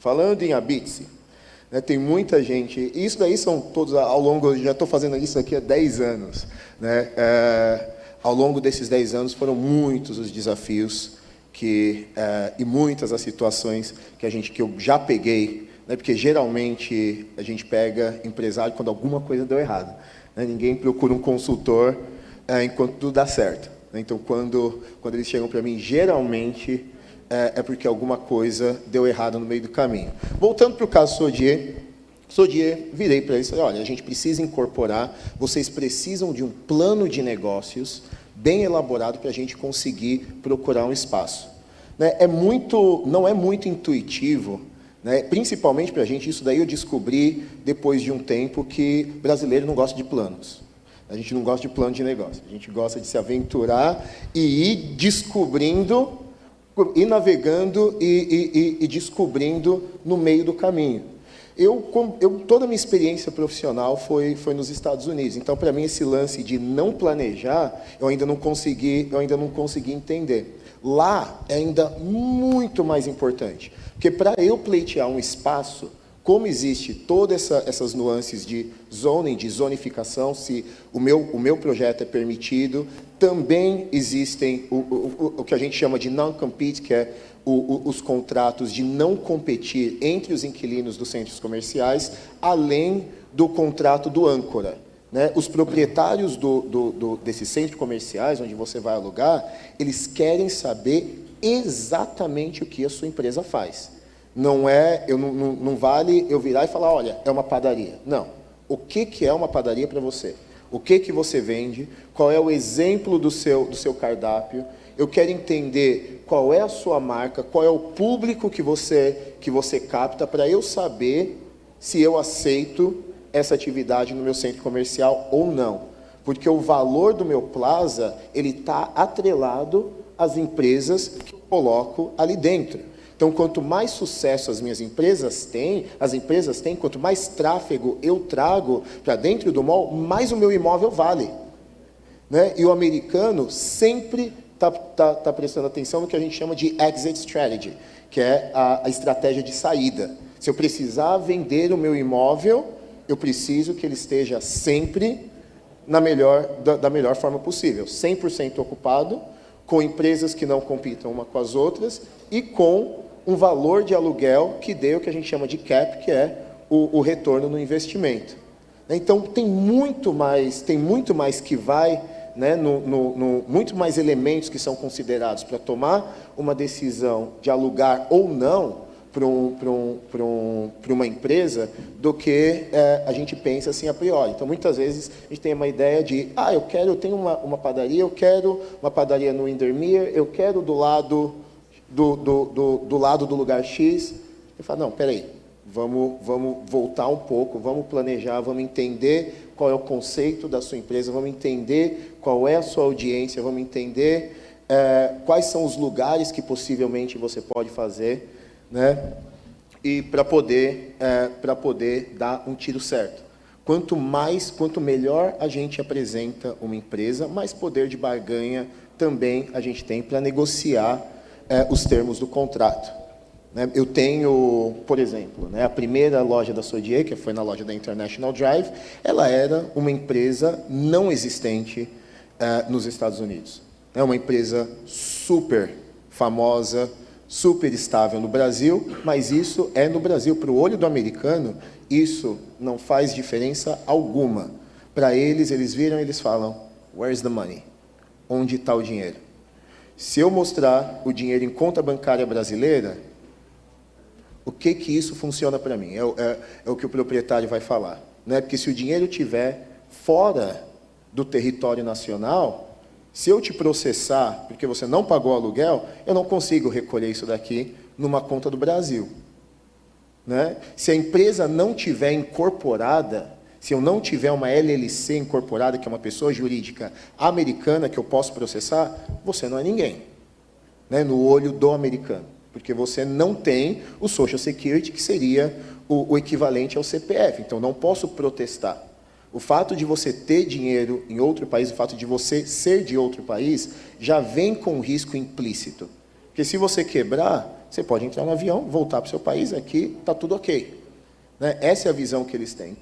Falando em Abitse, né, tem muita gente, e isso daí são todos, ao longo, já estou fazendo isso aqui há 10 anos, né, ao longo desses 10 anos foram muitos os desafios e muitas as situações que eu já peguei, né, porque geralmente a gente pega empresário quando alguma coisa deu errado, né, ninguém procura um consultor enquanto tudo dá certo, né, então quando eles chegam para mim, geralmente é porque alguma coisa deu errado no meio do caminho. Voltando para o caso Sodier, virei para eles e falei, olha, a gente precisa incorporar, vocês precisam de um plano de negócios bem elaborado para a gente conseguir procurar um espaço. Né, não é muito intuitivo, né, principalmente para a gente, isso daí eu descobri depois de um tempo que brasileiro não gosta de planos. A gente não gosta de plano de negócio, a gente gosta de se aventurar e ir descobrindo, e navegando e descobrindo no meio do caminho. Toda a minha experiência profissional foi nos Estados Unidos. Então, para mim, esse lance de não planejar, eu ainda não consegui entender. Lá é ainda muito mais importante, porque para eu pleitear um espaço, como existe todas essas nuances de zoning, de zonificação, se o meu projeto é permitido, também existem o que a gente chama de non-compete, que é os contratos de não competir entre os inquilinos dos centros comerciais, além do contrato do âncora. Né? Os proprietários desses centros comerciais, onde você vai alugar, eles querem saber exatamente o que a sua empresa faz. Não vale eu virar e falar, olha, é uma padaria. Não. O que é uma padaria para você? O que você vende? Qual é o exemplo do seu cardápio? Eu quero entender qual é a sua marca, qual é o público que você capta, para eu saber se eu aceito essa atividade no meu centro comercial ou não. Porque o valor do meu plaza, ele está atrelado às empresas que eu coloco ali dentro. Então, quanto mais sucesso as empresas têm, quanto mais tráfego eu trago para dentro do mall, mais o meu imóvel vale. Né? E o americano sempre está prestando atenção no que a gente chama de exit strategy, que é a estratégia de saída. Se eu precisar vender o meu imóvel, eu preciso que ele esteja sempre da melhor forma possível, 100% ocupado, com empresas que não compitam uma com as outras e com um valor de aluguel que dê o que a gente chama de cap, que é o retorno no investimento. Então, tem muito mais que vai, né, muito mais elementos que são considerados para tomar uma decisão de alugar ou não para uma empresa do que a gente pensa assim a priori. Então, muitas vezes, a gente tem uma ideia de, eu tenho uma padaria, eu quero uma padaria no Windermere, eu quero do lado do lugar X. Eu falo, não, peraí, vamos voltar um pouco, vamos planejar, vamos entender qual é o conceito da sua empresa, vamos entender qual é a sua audiência, vamos entender quais são os lugares que possivelmente você pode fazer, né? E para poder dar um tiro certo. Quanto melhor a gente apresenta uma empresa, mais poder de barganha também a gente tem para negociar os termos do contrato. Né? Eu tenho, por exemplo, né, a primeira loja da Sodier, que foi na loja da International Drive, ela era uma empresa não existente nos Estados Unidos. É uma empresa super famosa, super estável no Brasil, mas isso é no Brasil. Para o olho do americano, isso não faz diferença alguma. Para eles viram e eles falam, where's the money? Onde está o dinheiro? Se eu mostrar o dinheiro em conta bancária brasileira, o que isso funciona para mim? É o que o proprietário vai falar. Né? Porque se o dinheiro estiver fora do território nacional, se eu te processar porque você não pagou aluguel, eu não consigo recolher isso daqui numa conta do Brasil. Né? Se a empresa não tiver incorporada, se eu não tiver uma LLC incorporada, que é uma pessoa jurídica americana que eu posso processar, você não é ninguém, né? No olho do americano. Porque você não tem o Social Security, que seria o equivalente ao CPF. Então, não posso protestar. O fato de você ter dinheiro em outro país, o fato de você ser de outro país, já vem com um risco implícito. Porque se você quebrar, você pode entrar no avião, voltar para o seu país, aqui está tudo ok. Né? Essa é a visão que eles têm.